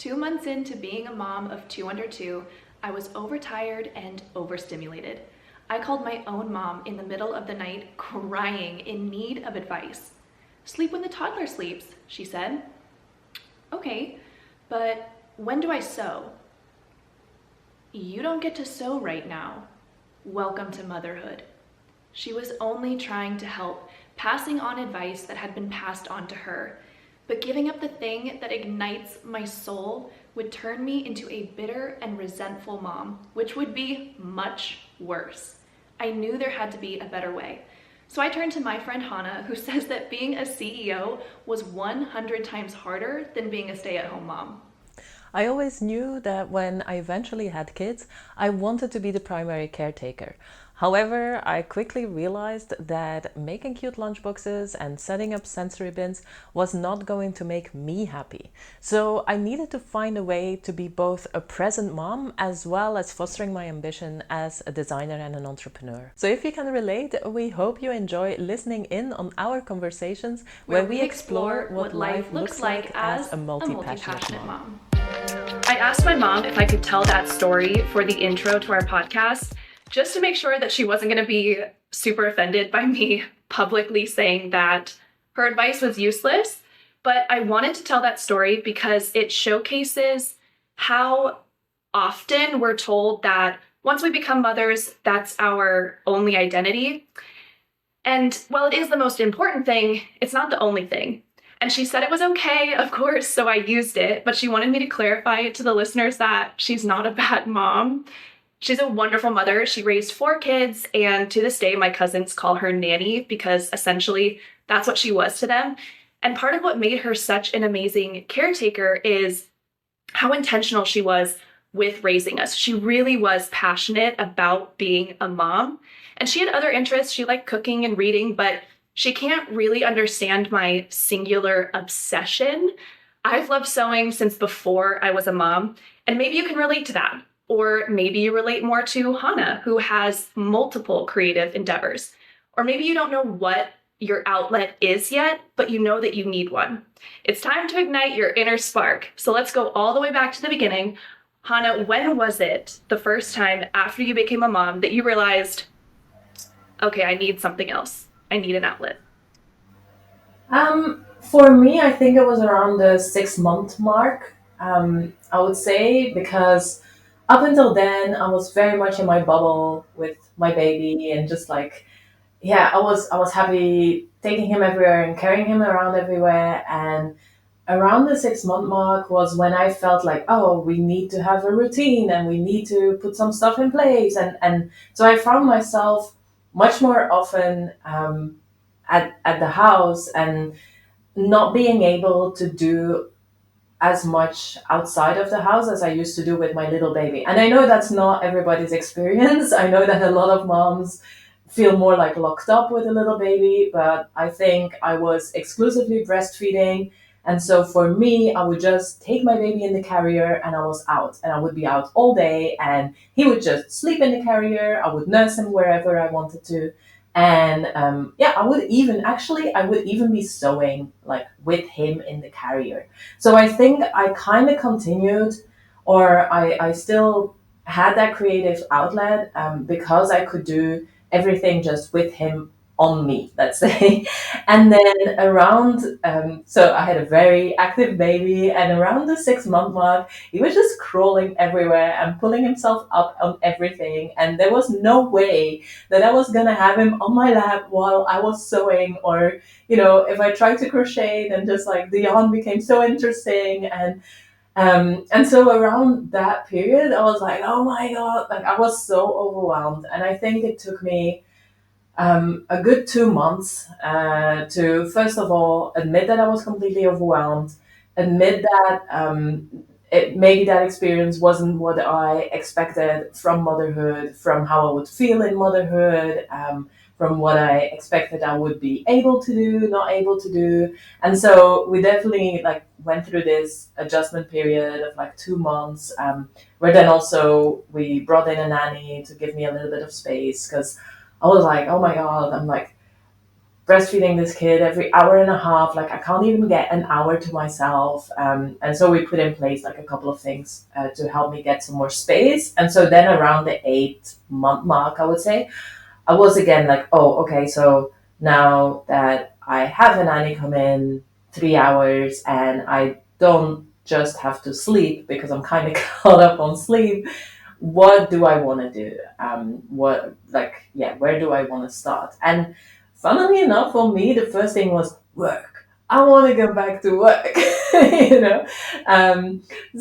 2 months into being a mom of two under two, I was overtired and overstimulated. I called my own mom in the middle of the night, crying, in need of advice. Sleep when the toddler sleeps, she said. Okay, but when do I sew? You don't get to sew right now. Welcome to motherhood. She was only trying to help, passing on advice that had been passed on to her. But giving up the thing that ignites my soul would turn me into a bitter and resentful mom, which would be much worse. I knew there had to be a better way. So I turned to my friend Hanne, who says that being a CEO was 100 times harder than being a stay-at-home mom. I always knew that when I eventually had kids, I wanted to be the primary caretaker. However, I quickly realized that making cute lunchboxes and setting up sensory bins was not going to make me happy. So I needed to find a way to be both a present mom as well as fostering my ambition as a designer and an entrepreneur. So if you can relate, we hope you enjoy listening in on our conversations where we explore what life looks like as a multi-passionate mom. I asked my mom if I could tell that story for the intro to our podcast, just to make sure that she wasn't going to be super offended by me publicly saying that her advice was useless. But I wanted to tell that story because it showcases how often we're told that once we become mothers, that's our only identity. And while it is the most important thing, it's not the only thing. And she said it was okay, of course, so I used it, but she wanted me to clarify to the listeners that she's not a bad mom. She's a wonderful mother. She raised 4 kids, and to this day, my cousins call her nanny because essentially that's what she was to them. And part of what made her such an amazing caretaker is how intentional she was with raising us. She really was passionate about being a mom, and she had other interests. She liked cooking and reading, but she can't really understand my singular obsession. I've loved sewing since before I was a mom, and maybe you can relate to that. Or maybe you relate more to Hanne, who has multiple creative endeavors. Or maybe you don't know what your outlet is yet, but you know that you need one. It's time to ignite your inner spark. So let's go all the way back to the beginning. Hanne, when was it the first time after you became a mom that you realized, okay, I need something else? I need an outlet. For me, I think it was around the 6 month mark. I would say because up until then, I was very much in my bubble with my baby and just like, yeah, I was happy taking him everywhere and carrying him around everywhere. And around the 6 month mark was when I felt like, oh, we need to have a routine and we need to put some stuff in place. And so I found myself much more often at the house and not being able to do as much outside of the house as I used to do with my little baby. And I know that's not everybody's experience. I know that a lot of moms feel more like locked up with a little baby, but I think I was exclusively breastfeeding. And so for me, I would just take my baby in the carrier and I was out. And I would be out all day and he would just sleep in the carrier. I would nurse him wherever I wanted to. And yeah, I would even be sewing like with him in the carrier. So I think I kind of continued, or I still had that creative outlet because I could do everything just with him on me, let's say. And then so I had a very active baby, and around the 6 month mark, he was just crawling everywhere and pulling himself up on everything. And there was no way that I was gonna have him on my lap while I was sewing, or if I tried to crochet, then just like the yarn became so interesting. And so around that period, I was like, oh my God, like I was so overwhelmed. And I think it took me a good 2 months to, first of all, admit that I was completely overwhelmed, admit that maybe that experience wasn't what I expected from motherhood, from how I would feel in motherhood, from what I expected I would be able to do, not able to do. And so we definitely like went through this adjustment period of like 2 months, where then also we brought in a nanny to give me a little bit of space because I was like, oh my God, I'm like breastfeeding this kid every hour and a half. Like I can't even get an hour to myself. And so we put in place like a couple of things to help me get some more space. And so then around the 8-month mark, I would say, I was again like, oh, okay, so now that I have a nanny come in 3 hours and I don't just have to sleep because I'm kind of caught up on sleep, what do I want to do? Where do I want to start? And funnily enough, for me, the first thing was work. I want to go back to work, you know.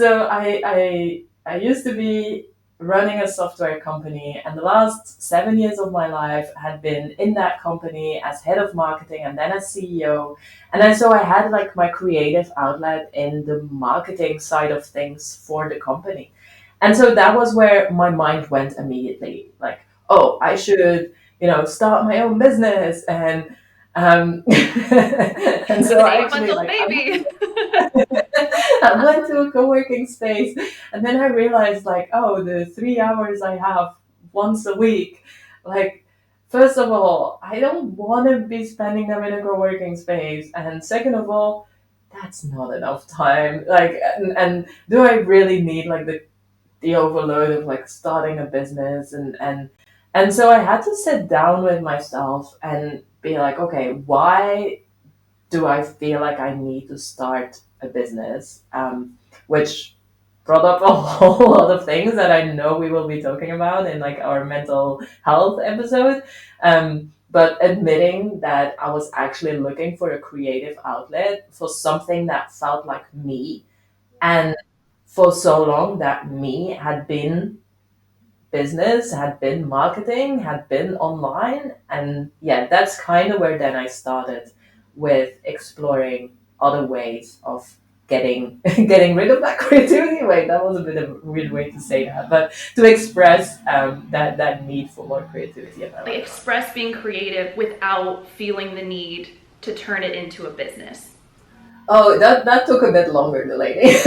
So I used to be running a software company, and the last 7 years of my life had been in that company as head of marketing and then as CEO. And then so I had like my creative outlet in the marketing side of things for the company. And so that was where my mind went immediately. Like, oh, I should, start my own business. And and so With an I 8 month actually old like baby. I went to a co-working space, and then I realized like, oh, the 3 hours I have once a week, like, first of all, I don't want to be spending them in a co-working space, and second of all, that's not enough time. Like, and do I really need like the overload of like starting a business and so I had to sit down with myself and be like, okay, why do I feel like I need to start a business? Which brought up a whole lot of things that I know we will be talking about in like our mental health episode. But admitting that I was actually looking for a creative outlet for something that felt like me. And for so long, that me had been business, had been marketing, had been online. And yeah, that's kind of where then I started with exploring other ways of getting getting rid of that creativity. Wait, that was a bit of a weird way to say that, but to express that need for more creativity in my Like life. express being creative without feeling the need to turn it into a business. Oh, that took a bit longer, DeLaney.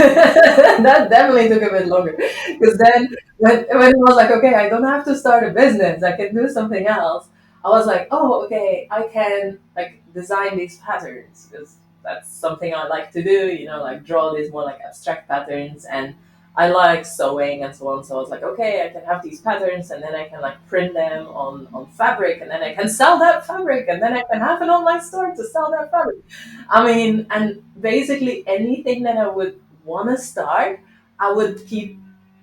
That definitely took a bit longer. Because then when it was like, okay, I don't have to start a business, I can do something else. I was like, oh, okay, I can like design these patterns because that's something I like to do, like draw these more like abstract patterns. And I like sewing and so on. So I was like, okay, I can have these patterns and then I can like print them on fabric and then I can sell that fabric and then I can have an online store to sell that fabric. I mean, and basically anything that I would want to start, I would keep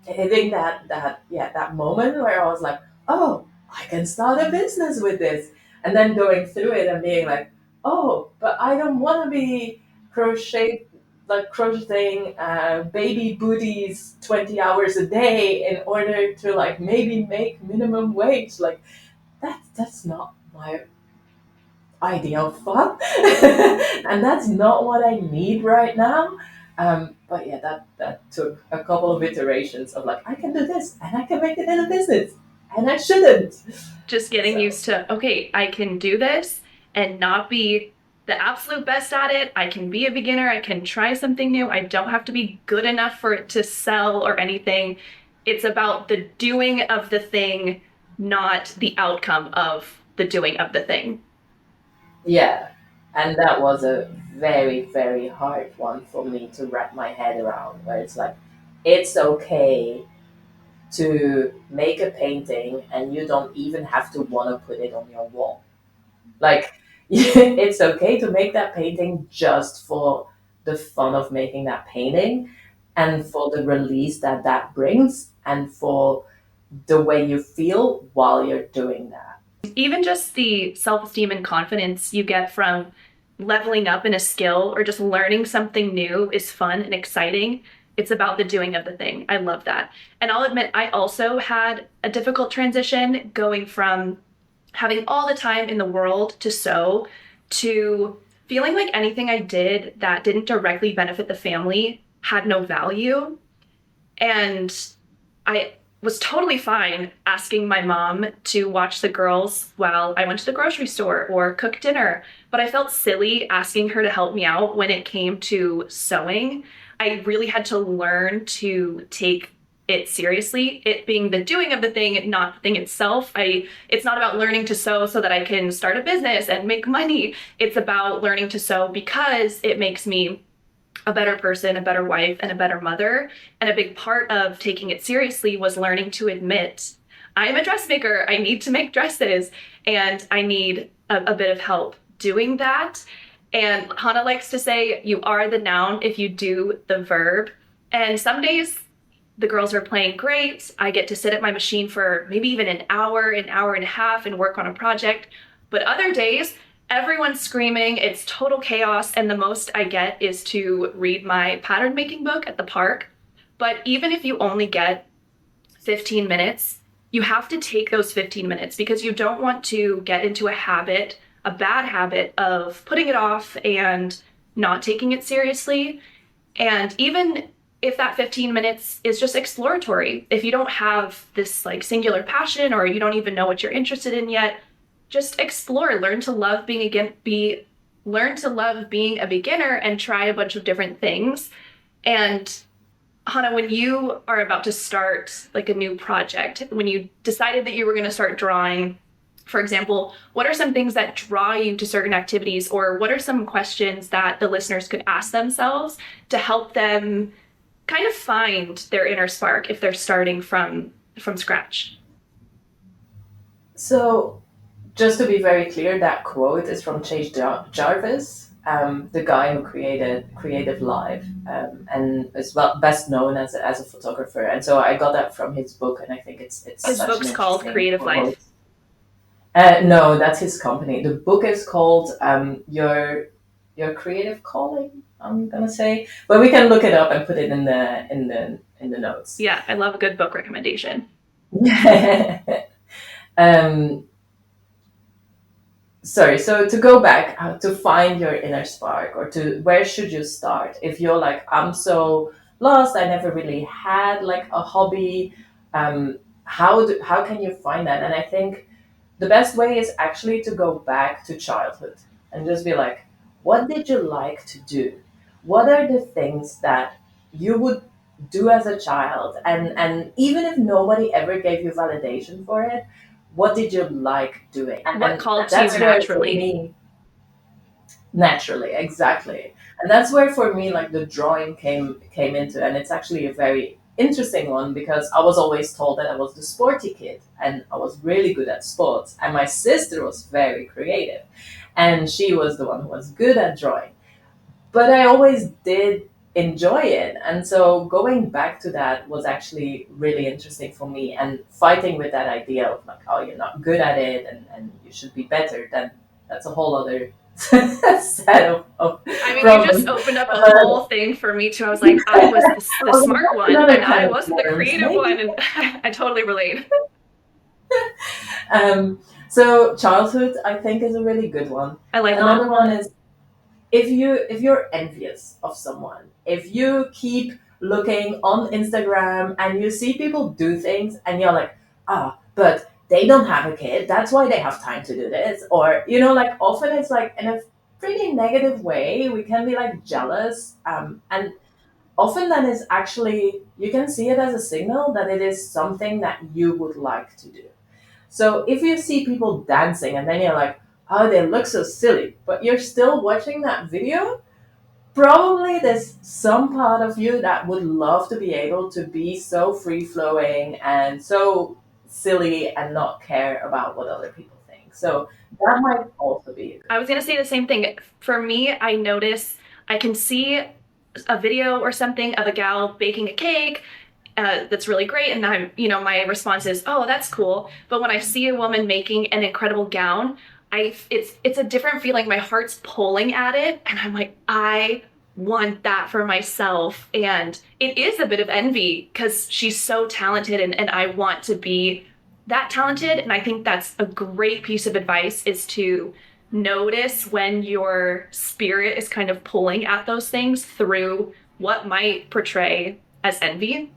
hitting that moment where I was like, oh, I can start a business with this, and then going through it and being like, oh, but I don't want to be crocheting baby booties 20 hours a day in order to like maybe make minimum wage. Like that's not my idea of fun. And that's not what I need right now. But yeah, that took a couple of iterations of like, I can do this and I can make it in a business and I shouldn't. Just getting So, used to, okay, I can do this and not be the absolute best at it. I can be a beginner. I can try something new. I don't have to be good enough for it to sell or anything. It's about the doing of the thing, not the outcome of the doing of the thing. yeah. And that was a very, very hard one for me to wrap my head around, where it's like, it's okay to make a painting and you don't even have to want to put it on your wall. Like, it's okay to make that painting just for the fun of making that painting and for the release that that brings and for the way you feel while you're doing that. Even just the self-esteem and confidence you get from leveling up in a skill or just learning something new is fun and exciting. It's about the doing of the thing. I love that. And I'll admit, I also had a difficult transition going from having all the time in the world to sew to feeling like anything I did that didn't directly benefit the family had no value. And I was totally fine asking my mom to watch the girls while I went to the grocery store or cook dinner, but I felt silly asking her to help me out when it came to sewing. I really had to learn to take it seriously, it being the doing of the thing, not the thing itself. It's not about learning to sew so that I can start a business and make money. It's about learning to sew because it makes me a better person, a better wife, and a better mother. And a big part of taking it seriously was learning to admit, I am a dressmaker. I need to make dresses, and I need a bit of help doing that. And Hanne likes to say, you are the noun if you do the verb. And some days the girls are playing great. I get to sit at my machine for maybe even an hour and a half and work on a project. But other days, everyone's screaming, it's total chaos, and the most I get is to read my pattern making book at the park. But even if you only get 15 minutes, you have to take those 15 minutes because you don't want to get into a bad habit of putting it off and not taking it seriously. And even if that 15 minutes is just exploratory, if you don't have this like singular passion or you don't even know what you're interested in yet, just explore, learn to love being a beginner and try a bunch of different things. And Hanne, when you are about to start like a new project, when you decided that you were going to start drawing, for example, what are some things that draw you to certain activities, or what are some questions that the listeners could ask themselves to help them kind of find their inner spark if they're starting from scratch? So, just to be very clear, that quote is from Chase Jarvis, the guy who created Creative Live, and is best known as a photographer. And so I got that from his book, and I think it's his book's called Creative Life. No, that's his company. The book is called Your Creative Calling, I'm gonna say, but we can look it up and put it in the notes. Yeah, I love a good book recommendation. Sorry, so to go back, to find your inner spark, or to where should you start? If you're like, I'm so lost, I never really had like a hobby, how can you find that? And I think the best way is actually to go back to childhood and just be like, what did you like to do? What are the things that you would do as a child? And even if nobody ever gave you validation for it, what did you like doing? What called to you naturally? Naturally, exactly. And that's where for me like the drawing came into, and it's actually a very interesting one because I was always told that I was the sporty kid and I was really good at sports, and my sister was very creative and she was the one who was good at drawing. But I always did enjoy it. And so going back to that was actually really interesting for me, and fighting with that idea of like, oh, you're not good at it and you should be better, then that's a whole other set of I mean, problems. you just opened up a whole thing for me too. I was like, I was the smart one and I wasn't the creative one, and I totally relate. So childhood, I think, is a really good one. I like Another that. one is if you're envious of someone, if you keep looking on Instagram and you see people do things and you're like, but they don't have a kid, that's why they have time to do this. Or, like often it's like in a pretty negative way, we can be like jealous. And often that is actually, you can see it as a signal that it is something that you would like to do. So if you see people dancing and then you're like, oh, they look so silly, but you're still watching that video, probably there's some part of you that would love to be able to be so free flowing and so silly and not care about what other people think. So that might also be. I was going to say the same thing. For me, I notice I can see a video or something of a gal baking a cake that's really great, and my response is, oh, that's cool. But when I see a woman making an incredible gown, it's a different feeling. My heart's pulling at it, and I'm like, I want that for myself. And it is a bit of envy because she's so talented, and I want to be that talented. And I think that's a great piece of advice, is to notice when your spirit is kind of pulling at those things through what might portray as envy.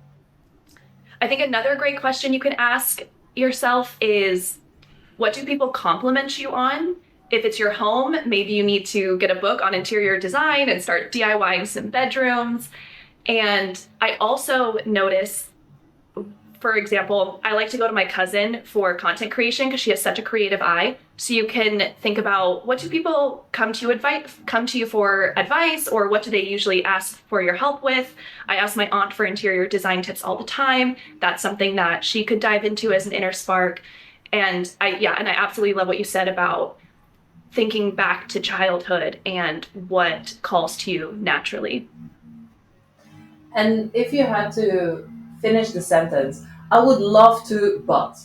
I think another great question you can ask yourself is, what do people compliment you on? If it's your home, maybe you need to get a book on interior design and start DIYing some bedrooms. And I also notice for example, I like to go to my cousin for content creation because she has such a creative eye. So you can think about, what do people come to you for advice, or what do they usually ask for your help with? I ask my aunt for interior design tips all the time. That's something that she could dive into as an inner spark. And I absolutely love what you said about thinking back to childhood and what calls to you naturally. And if you had to finish the sentence, I would love to, but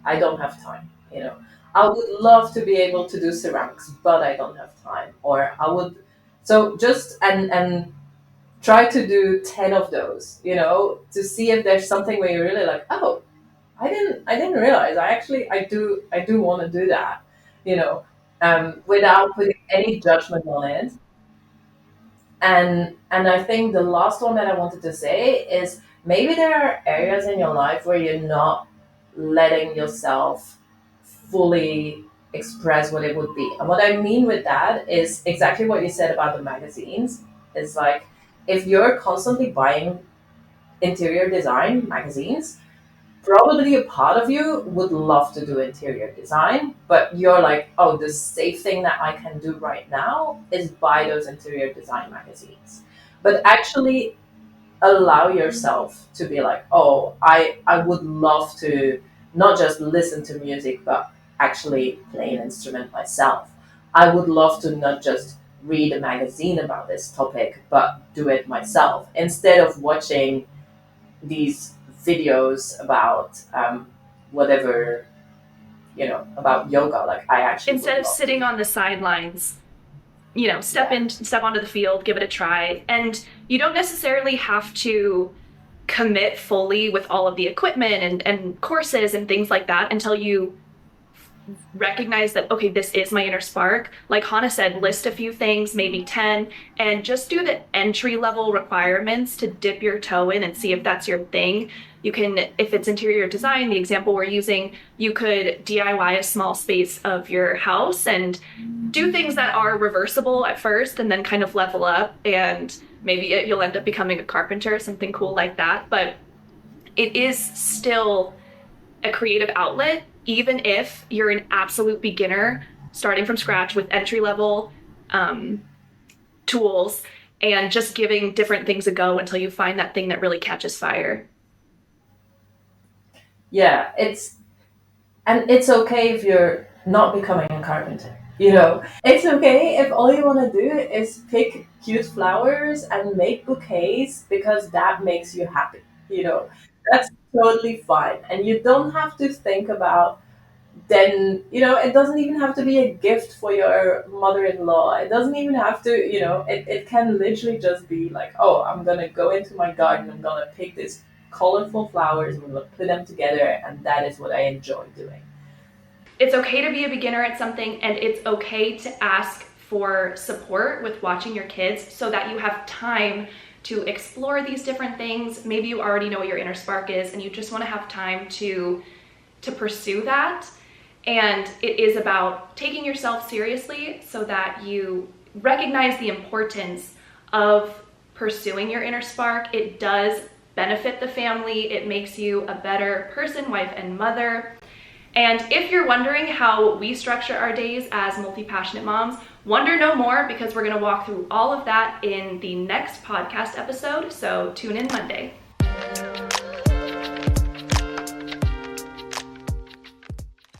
I don't have time, you know. I would love to be able to do ceramics, but I don't have time. Or I would, so just, and try to do 10 of those, you know, to see if there's something where you're really like, oh, I didn't realize I do want to do that, you know, without putting any judgment on it. And I think the last one that I wanted to say is, maybe there are areas in your life where you're not letting yourself fully express what it would be. And what I mean with that is exactly what you said about the magazines. It's like, if you're constantly buying interior design magazines, probably a part of you would love to do interior design, but you're like, oh, the safe thing that I can do right now is buy those interior design magazines. But actually allow yourself to be like, oh, I would love to not just listen to music, but actually play an instrument myself. I would love to not just read a magazine about this topic, but do it myself instead of watching these videos about whatever, you know, about yoga. Like, I actually Instead of sitting on the sidelines, step onto the field, give it a try. And you don't necessarily have to commit fully with all of the equipment and courses and things like that until you recognize that, okay, this is my inner spark. Like Hanne said, list a few things, maybe 10, and just do the entry level requirements to dip your toe in and see if that's your thing. You can, if it's interior design, the example we're using, you could DIY a small space of your house and do things that are reversible at first and then kind of level up, and maybe you'll end up becoming a carpenter, something cool like that. But it is still a creative outlet, even if you're an absolute beginner starting from scratch with entry level tools and just giving different things a go until you find that thing that really catches fire. Yeah, it's okay if you're not becoming a carpenter. You know, it's okay if all you want to do is pick cute flowers and make bouquets because that makes you happy. You know, that's totally fine. And you don't have to think about, then, you know, it doesn't even have to be a gift for your mother-in-law. It doesn't even have to, you know, it can literally just be like, oh, I'm going to go into my garden, I'm going to pick these colorful flowers, I'm going to put them together, and that is what I enjoy doing. It's okay to be a beginner at something, and it's okay to ask for support with watching your kids so that you have time to explore these different things. Maybe you already know what your inner spark is and you just want to have time to pursue that. And it is about taking yourself seriously so that you recognize the importance of pursuing your inner spark. It does benefit the family. It makes you a better person, wife, and mother. And if you're wondering how we structure our days as multi-passionate moms, wonder no more, because we're going to walk through all of that in the next podcast episode. So tune in Monday.